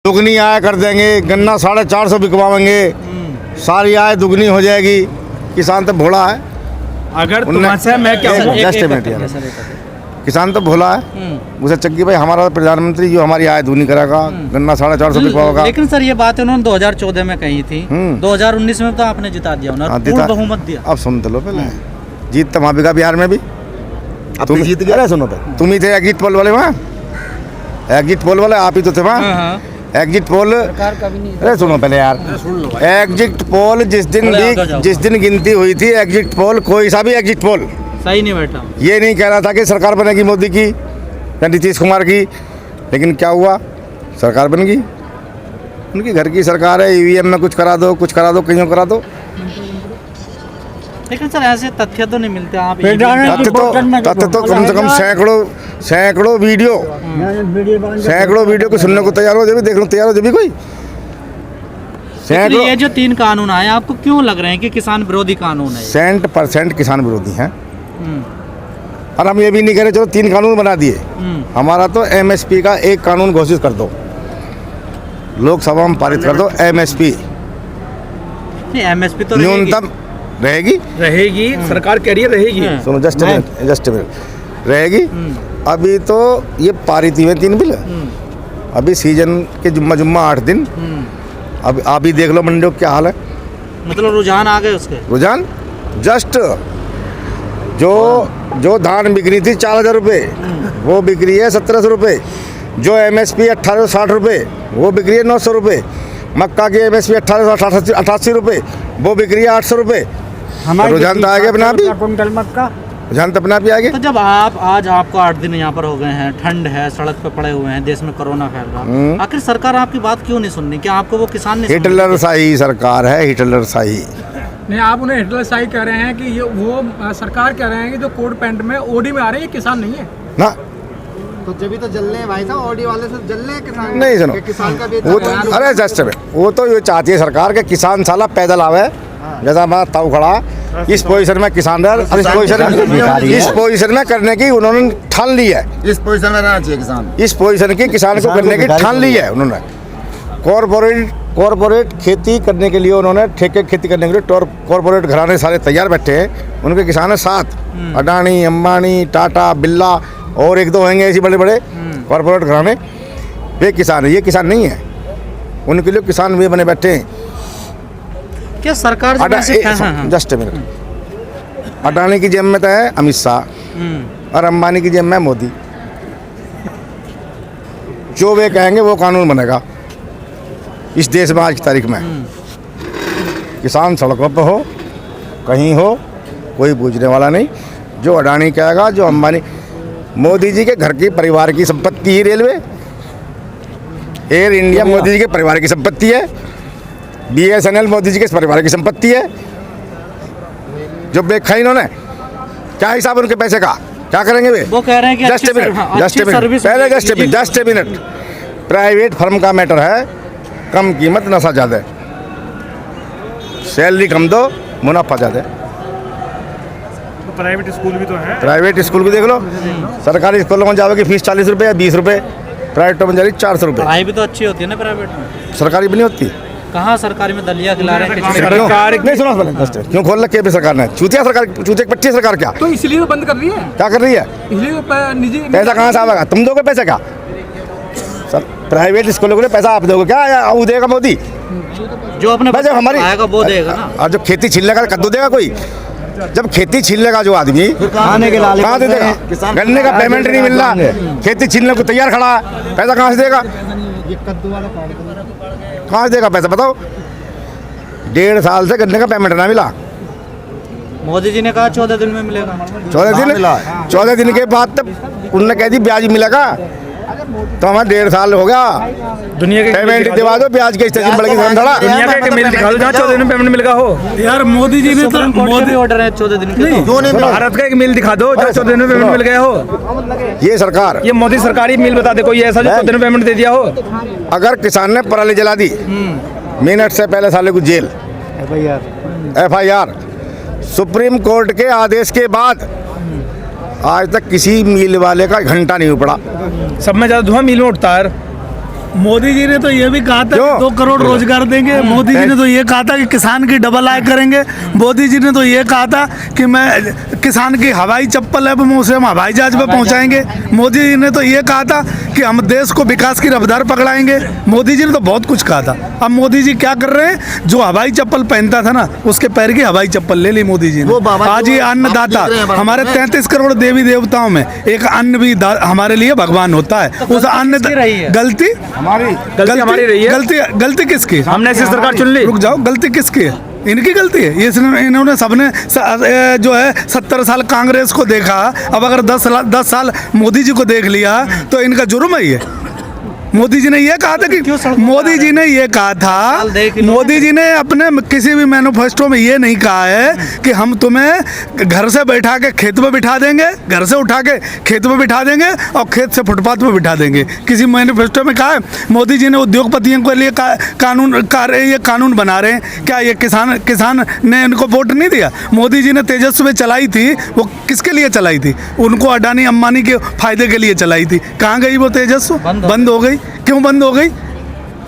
दुगनी आय कर देंगे, गन्ना 450 बिकवाएंगे, सारी आय दुगनी हो जाएगी। किसान तो भोला है। अगर तुमसे मैं क्या हूँ, जस्ट मिनट यार, किसान तो भोला है। उसे चक्की भाई हमारा प्रधानमंत्री जो हमारी आय दूनी करेगा, गन्ना 450 बिकवाएगा। लेकिन सर ये बात उन्होंने 2014 में कही थी, 2019 में तो आपने जिता दिया उन्होंने, पूर्ण बहुमत दिया। अब सुन तो लो पहले, जीत तो वहाँ बिका बिहार में भी। तुम जीत गए। सुनो तो, तुम ही थे एग्जिट पोल वाले वहाँ, एग्जिट पोल वाले आप ही तो थे वहाँ। एग्जिट पोल, अरे सुनो पहले यार, एग्जिट पोल जिस दिन गिनती हुई थी, एग्जिट पोल कोई सा भी एग्जिट पोल सही नहीं बैठा। ये नहीं कह रहा था कि सरकार बनेगी मोदी की या नीतीश कुमार की, लेकिन क्या हुआ, सरकार बन गई। उनकी घर की सरकार है, ईवीएम में कुछ करा दो, कहीं करा दो। लेकिन सर ऐसे तथ्य तो नहीं मिलते। आप तथ्य तो कम से कम सैकड़ों वीडियो को सुनने को तैयार हो, जब भी देख लो तैयार हो, जब भी कोई ये जो 3 कानून आए आपको क्यों लग रहे हैं कि किसान विरोधी कानून है? 100% किसान विरोधी हैं। और हम ये भी नहीं कह रहे चलो 3 कानून बना दिए, हमारा तो एमएसपी का एक कानून घोषित कर दो, लोकसभा में पारित कर दो। एमएसपी एमएसपी तो न्यूनतम रहेगी, सरकार कह रही है रहेगी। सुनो जस्ट मिनट, रहेगी। अभी तो ये पारित हुए 3 बिल, अभी सीजन के जुम्मा 8 दिन। अब आप ही देख लो मंडियों क्या हाल है, मतलब रुझान आ गए उसके। रुझान जस्ट जो धान बिक रही थी 4000 रुपये, वो बिक रही है 1700 रुपये। जो एमएसपी 1860 रुपये, वो बिक रही है 900 रुपये। मक्का की एमएसपी 1888 रुपये, वो बिक रही है 800 रुपये। रुझान तो आ गया अपना, क्विंटल मक्का रुझान तो अपना भी आ गया। तो जब आज आपको 8 दिन यहाँ पर हो गए हैं, ठंड है, सड़क पे पड़े हुए हैं, देश में कोरोना फैल रहा, आखिर सरकार आपकी बात क्यों नहीं सुन रही? क्या आपको वो किसान नहीं? हिटलर शाही सरकार है, हिटलर शाही। नहीं, आप उन्हें हिटलर शाही कह रहे हैं कि ये वो सरकार कह रहे हैं कि जो कोट पैंट में ओडी में आ रहे हैं, ये किसान नहीं है ना। तो जब भी तो जल रहे हैं भाई साहब, ऑडी वाले से जल रहे हैं किसान। नहीं सुनो, किसान का भी वो तो अरे जस्ट में वो तो ये चाहती है सरकार के किसान साला पैदल आवे, जैसा हमारा ताऊ खड़ा इस पोजीशन में किसान रहा, इस पोजीशन में करने की उन्होंने ठान ली है। इस पोजीशन में रहना चाहिए किसान, इस पोजीशन की किसान को करने की ठान ली है उन्होंने। कॉरपोरेट खेती करने के लिए उन्होंने, ठेके खेती करने के लिए कॉरपोरेट घराने सारे तैयार बैठे हैं। उनके किसान है 7, अडानी, अंबानी, टाटा, बिरला और 1-2 होंगे ऐसी बड़े बड़े कॉरपोरेट घराने, वे किसान है। ये किसान नहीं है, उनके लिए किसान वे बने बैठे हैं। क्या सरकार जस्ट मिनट, अडानी की जेब में तो है अमित शाह और अंबानी की जेब में मोदी। जो वे कहेंगे वो कानून बनेगा इस देश में आज की तारीख में। किसान सड़कों पर हो, कहीं हो, कोई पूछने वाला नहीं। जो अडानी कहेगा, जो अंबानी, मोदी जी के घर की परिवार की संपत्ति ही railway, air India Modi ji के परिवार की संपत्ति है, BSNL मोदी जी के परिवार की संपत्ति है। जो देखा इन्होंने, क्या हिसाब उनके पैसे का, क्या करेंगे वे? वो कह रहे हैं कि जस्ट मिनट, प्राइवेट फर्म का मैटर है, कम कीमत नशा ज़्यादा, सैलरी कम दो, मुनाफा ज़्यादा। प्राइवेट स्कूल भी तो है, प्राइवेट स्कूल भी देख लो, सरकारी स्कूलों में जाओगे फीस 40 रुपये या 20 रुपये, प्राइवेट में जा रही 400 रुपये। पढ़ाई भी तो अच्छी होती है ना प्राइवेट में, सरकारी भी नहीं होती। कहाँ सरकारी में दलिया खिला रहे हैं? नहीं सुनो, क्यों खोल रखे है सरकार ने? चूतिया सरकार, चूतिया की पट्टी सरकार क्या? तो इसलिए तो बंद कर रही है। क्या कर रही है? इसलिए निजी पैसा कहाँ से आएगा? तुम दोगे पैसे का? प्राइवेट स्कूलों के लिए पैसा आप दोगे क्या, या वो देगा मोदी? जो अपने जब हमारी आएगा वो देगा ना। और जब खेती छीन लेगा कद्दू देगा कोई? जब खेती छीन लेगा जो आदमी, खाने के लाले कहाँ दे देगा? गन्ने का पेमेंट नहीं मिल रहा, खेती छीनने को तैयार खड़ा है, पैसा कहाँ से देगा? कहाँ से देगा पैसा बताओ? 1.5 साल से गन्ने का पेमेंट ना मिला। मोदी जी ने कहा 14 दिन में मिलेगा। 14 दिन के बाद तब उन्होंने कह दी ब्याज मिलेगा, तो हमारा 1.5 साल हो गया। दुनिया के पेमेंट दिवा दो, ब्याज की स्थिति बढ़ेगी। दुनिया का मिल दिखा दो जहाँ 14 दिन में पेमेंट मिलेगा हो। यार मोदी जी ने तो मोदी ऑर्डर है 14 दिन के, क्यों नहीं? भारत का एक मिल दिखा दो जहाँ 14 दिन में पेमेंट मिल गया हो। ये सरकार, ये मोदी सरकारी मिल बता दे कोई ऐसा जो 14 दिन में पेमेंट दे दिया हो। अगर किसान ने पराली जला दी, मिनट से पहले साले को जेल, FIR। सुप्रीम कोर्ट के आदेश के बाद आज तक किसी मिल वाले का घंटा नहीं उपड़ा। सब में ज़्यादा धुआं मिल में उठता है। मोदी जी ने तो ये भी कहा था क्यों? कि 2 करोड़ रोजगार देंगे। मोदी जी ने तो ये कहा था कि किसान की डबल आय करेंगे। मोदी जी ने तो ये कहा था कि मैं किसान की हवाई चप्पल है वो उसे हम हवाई जहाज पे पहुंचाएंगे। मोदी जी ने तो ये कहा था कि हम देश को विकास की रफ्तार पकड़ाएंगे। मोदी जी ने तो बहुत कुछ कहा था। अब मोदी जी क्या कर रहे हैं, जो हवाई चप्पल पहनता था ना उसके पैर की हवाई चप्पल ले ली मोदी जी वो ने। बाबा आज जो ये आप अन्नदाता, देख रहे हैं हमारे में। 33 करोड़ देवी देवताओं में एक अन्न भी हमारे लिए भगवान होता है। उस अन्न किसकी रही है? गलती गलती हमारी रही है। गलती किसकी? हमने ऐसी सरकार चुन ली। रुक जाओ, गलती किसकी है? इनकी गलती है। ये इन्होंने सबने जो है 70 साल कांग्रेस को देखा, अब अगर 10 साल मोदी जी को देख लिया तो इनका जुर्म है ये। मोदी जी ने ये कहा था कि मोदी जी ने ये कहा था, मोदी जी ने अपने किसी भी मैनिफेस्टो में ये नहीं कहा है कि हम तुम्हें घर से बैठा के खेत में बिठा देंगे, घर से उठा के खेत में बिठा देंगे और खेत से फुटपाथ में बिठा देंगे। किसी मैनिफेस्टो में कहा है? मोदी जी ने उद्योगपतियों के लिए ये कानून बना रहे हैं क्या? ये किसान ने इनको वोट नहीं दिया। मोदी जी ने तेजस्वी चलाई थी, वो किसके लिए चलाई थी? उनको अडानी अंबानी के फायदे के लिए चलाई थी। कहाँ गई वो तेजस्वी? बंद हो गई। क्यों बंद हो गई?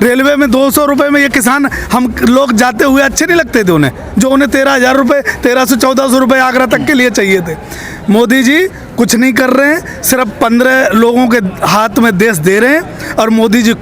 रेलवे में 200 रुपये में ये किसान, हम लोग जाते हुए अच्छे नहीं लगते थे उन्हें, जो उन्हें 13,000 रुपये, 1300-1400 रुपये आगरा तक के लिए चाहिए थे। मोदी जी कुछ नहीं कर रहे हैं, सिर्फ 15 लोगों के हाथ में देश दे रहे हैं। और मोदी जी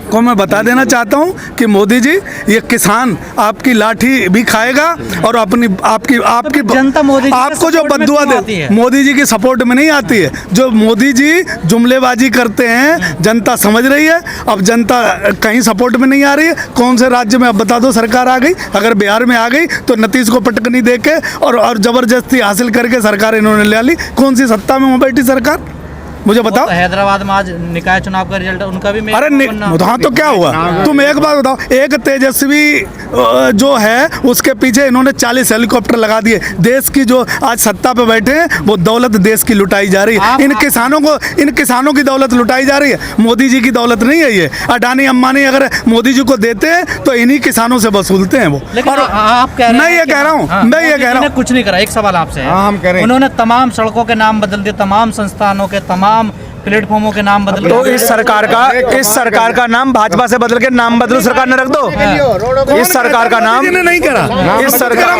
को मैं बता देना चाहता हूं कि मोदी जी, ये किसान आपकी लाठी भी खाएगा और आपकी जनता मोदी जी के आपको जो सपोर्ट में बद्दुआ क्यों आती दे, है? मोदी जी की सपोर्ट में नहीं आती है। जो मोदी जी जुमलेबाजी करते हैं जनता समझ रही है। अब जनता कहीं सपोर्ट में नहीं आ रही है। कौन से राज्य में अब बता दो सरकार आ गई? अगर बिहार में आ गई तो नीतीश को पटकनी दे के और जबरदस्ती हासिल करके सरकार इन्होंने ले ली। कौन सी सत्ता में बैठी सरकार, मुझे बताओ। तो हैदराबाद में आज निकाय चुनाव का रिजल्ट, उनका भी अरे हाँ, तो क्या हुआ? तुम एक बात बताओ, एक तेजस्वी जो है उसके पीछे इन्होंने 40 हेलीकॉप्टर लगा दिए। देश की जो आज सत्ता पे बैठे हैं वो दौलत देश की लुटाई जा रही है। इन किसानों की दौलत लुटाई जा रही है। मोदी जी की दौलत नहीं है ये। अडानी अंबानी अगर मोदी जी को देते हैं तो इन्हीं किसानों से वसूलते हैं वो। लेकिन आप कह रहे हैं, मैं ये कह रहा हूँ, मैं ये कह रहा हूँ, कुछ नहीं करा। एक सवाल आपसे है, हाँ, हम कह रहे हैं। उन्होंने तमाम सड़कों के नाम बदल दिए, तमाम संस्थानों के, तमाम प्लेटफॉर्मों के नाम बदल तो दिए। इस सरकार का नाम भाजपा से बदल के नाम बदलो सरकार ने रख दो। इस सरकार का नाम मोदी जी ने नहीं करा।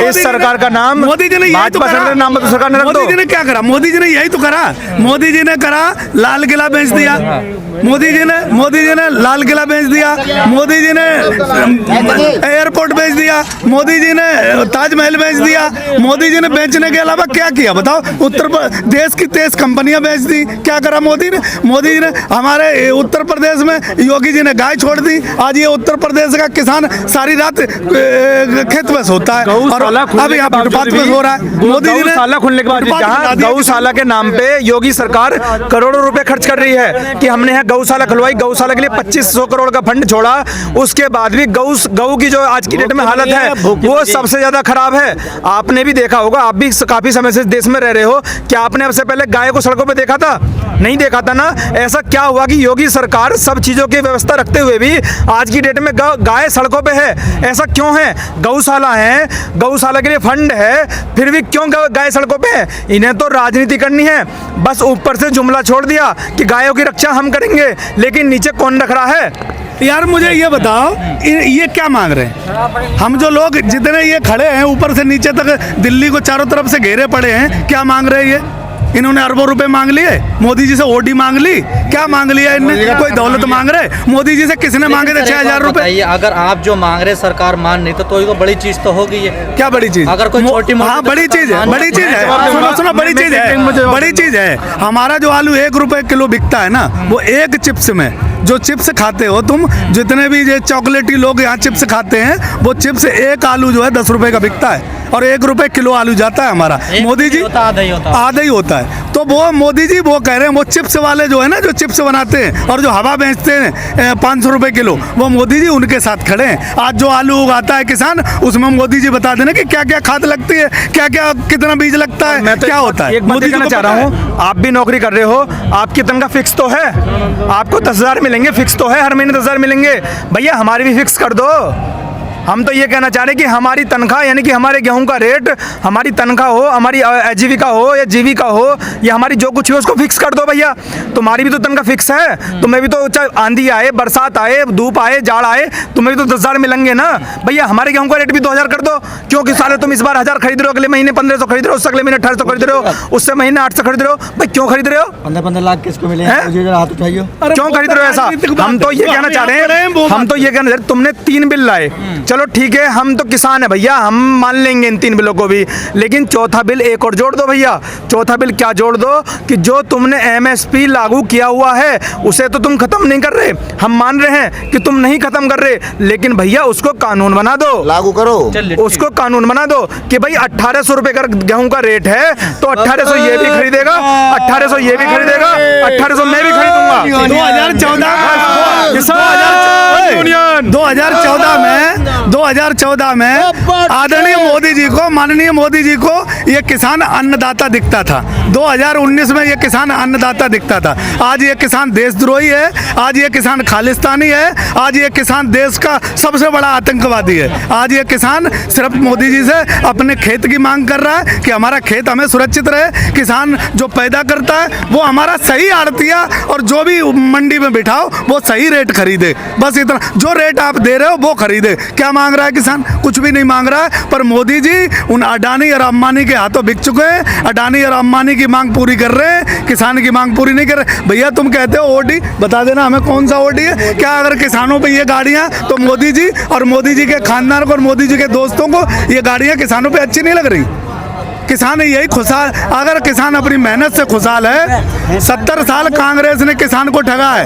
इस सरकार का नाम मोदी जी ने यही तो भाजपा करा। सरकार नाम बदलो सरकार ने रख दो। मोदी जी ने क्या करा? मोदी जी ने यही तो करा। मोदी जी ने करा, लाल किला बेच दिया। मोदी जी ने लाल किला बेच दिया। मोदी जी ने एयरपोर्ट बेच दिया। मोदी जी ने ताजमहल बेच दिया। मोदी जी ने बेचने के अलावा क्या किया बताओ? उत्तर प्रदेश की 23 कंपनियां बेच दी। क्या करा मोदी ने? मोदी जी ने हमारे उत्तर प्रदेश में योगी जी ने गाय छोड़ दी। आज ये उत्तर प्रदेश का किसान सारी रात खेत में सोता है और अब यहाँ फुटपाथ पे सो रहा है। मोदी जी ने गौशाला खुलने के बाद जहाँ गौशाला के नाम पे योगी सरकार करोड़ों रुपए खर्च कर रही है कि हमने यहाँ गौशाला खुलवाई, गौशाला के लिए 2500 करोड़ का फंड छोड़ा। उसके बाद भी गौ की जो आज की डेट में हालत है वो सबसे ज्यादा खराब है। आपने भी देखा होगा, आप भी काफी समय से देश में रह रहे हो, क्या आपने सबसे पहले गाय को सड़कों पे देखा था? नहीं देखा था ना। ऐसा क्या हुआ कि योगी सरकार सब चीजों की व्यवस्था रखते हुए भी आज की डेट में गाय सड़कों पे है? ऐसा क्यों है? गौशाला है, गौशाला के लिए फंड है, फिर भी क्यों गाय सड़कों पे है? इन्हें तो राजनीति करनी है। बस ऊपर से जुमला छोड़ दिया कि गायों की रक्षा हम करेंगे, लेकिन नीचे कौन रख रहा है? यार मुझे ये बताओ, ये क्या मांग रहे हैं? हम जो लोग जितने ये खड़े हैं ऊपर से नीचे तक दिल्ली को चारों तरफ से घेरे पड़े हैं, क्या मांग रहे हैं ये? इन्होंने अरबों रुपए मांग लिए, मोदी जी से ओडी मांग ली, क्या मांग लिया इनने? कोई दौलत मांग रहे? मोदी जी से किसने मांगे थे 6,000 रुपए? अगर आप जो मांग रहे सरकार मान नहीं तो ये तो बड़ी चीज तो होगी ये। क्या बड़ी चीज? अगर कोई छोटी मोटी, हाँ बड़ी चीज है, बड़ी चीज है। सुनो, बड़ी चीज है, बड़ी चीज है। हमारा जो आलू 1 रुपए किलो बिकता है ना, वो एक चिप्स में, जो चिप्स खाते हो तुम, जितने भी ये चॉकलेटी लोग यहाँ चिप्स खाते हैं, वो चिप्स एक आलू जो है 10 रुपए का बिकता है और 1 रुपए किलो आलू जाता है हमारा। मोदी जी आधा ही होता है। तो वो मोदी जी वो कह रहे हैं, वो चिप्स वाले जो है ना, जो चिप्स बनाते हैं और जो हवा बेचते हैं 500 रुपए किलो, वो मोदी जी उनके साथ खड़े हैं। आज जो आलू उगाता है किसान, उसमें मोदी जी बता देना कि क्या क्या खाद लगती है, क्या क्या कितना बीज लगता है, मैं तो क्या होता है। एक बात कहना चाह रहा हूँ, आप भी नौकरी कर रहे हो, आपकी तनख्वाह फिक्स तो है, आपको 10,000 मिलेंगे, फिक्स तो है, हर महीने 10,000 मिलेंगे। भैया हमारी भी फिक्स कर दो। हम तो ये कहना चाह रहे हैं कि हमारी तनख्वाह यानी कि हमारे गेहूं का रेट, हमारी तनख्वाह हो, हमारी आजीविका हो या जीविका हो, या हमारी जो कुछ है उसको फिक्स कर दो भैया। तुम्हारी भी तो तनख्वाह फिक्स है, तुम्हें भी तो चाहे आंधी आए, बरसात आए, धूप आए, जाड़ आए, तुम्हें भी तो 10,000 मिलेंगे ना भैया। हमारे गेहूं का रेट भी 2,000 कर दो। क्योंकि साले तुम इस बार 1,000 खरीद रहे हो, अगले महीने 1,500 खरीद रहे हो, उससे अगले महीने 1,800 खरीद रहे हो, उससे महीने 800 खरीद रहे हो। भाई क्यों खरीद रहे हो? 15-15 लाख किसको मिले? हैं? मुझे जरा हाथ उठाइए। क्यों खरीद रहे हो ऐसा? हम तो ये कहना चाह रहे हैं, हम तो ये कहना चाह रहे, तुमने 3 बिल लाए, चलो ठीक है, हम तो किसान है भैया, हम मान लेंगे इन 3 बिलों को भी, लेकिन चौथा बिल एक और जोड़ दो भैया। चौथा बिल क्या जोड़ दो कि जो तुमने MSP लागू किया हुआ है उसे तो तुम खत्म नहीं कर रहे, हम मान रहे हैं कि तुम नहीं खत्म कर रहे, लेकिन भैया उसको कानून बना दो, लागू करो, उसको कानून बना दो कि भाई 1,800 रुपए का गेहूं का रेट है तो 1,800 ये भी खरीदेगा, 1,800 ये भी खरीदेगा, 1,800 मैं भी खरीदूंगा। 2014 में आदरणीय मोदी जी को, माननीय मोदी जी को ये किसान अन्नदाता दिखता था। 2019 में ये किसान अन्नदाता दिखता था। आज ये किसान देशद्रोही है, आज ये किसान खालिस्तानी है, आज ये किसान देश का सबसे बड़ा आतंकवादी है। आज ये किसान सिर्फ मोदी जी से अपने खेत की मांग कर रहा है कि हमारा खेत हमें सुरक्षित रहे, किसान जो पैदा करता है वो हमारा सही आड़तिया और जो भी मंडी में बिठाओ वो सही रेट खरीदे, बस इतना। जो रेट आप दे रहे हो वो खरीदे। क्या मांग रहा है किसान? कुछ भी नहीं मांग रहा है, पर मोदी जी उन अडानी और अंबानी के हाथों बिक चुके हैं। अडानी और अंबानी की मांग पूरी कर रहे हैं, किसान की मांग पूरी नहीं कर रहे। भैया तुम कहते हो ओडी, बता देना हमें कौन सा ओडी है? क्या अगर किसानों पे ये गाड़ियां, तो मोदी जी और मोदी जी के खानदान को और मोदी जी के दोस्तों को ये गाड़ियां किसानों पे अच्छी नहीं लग रही? किसान यही खुशहाल, अगर किसान अपनी मेहनत से खुशहाल है। 70 साल कांग्रेस ने किसान को ठगा है,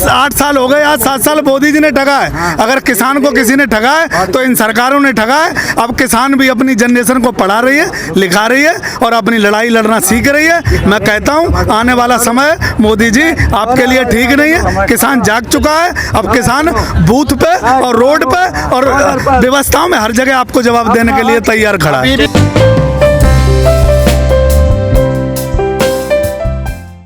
8 साल हो गए, आज 7 साल मोदी जी ने ठगा है। अगर किसान को किसी ने ठगा है तो इन सरकारों ने ठगा है। अब किसान भी अपनी जनरेशन को पढ़ा रही है, लिखा रही है और अपनी लड़ाई लड़ना सीख रही है। मैं कहता हूँ आने वाला समय मोदी जी आपके लिए ठीक नहीं है। किसान जाग चुका है, अब किसान बूथ पे और रोड पे और व्यवस्थाओं में हर जगह आपको जवाब देने के लिए तैयार खड़ा है।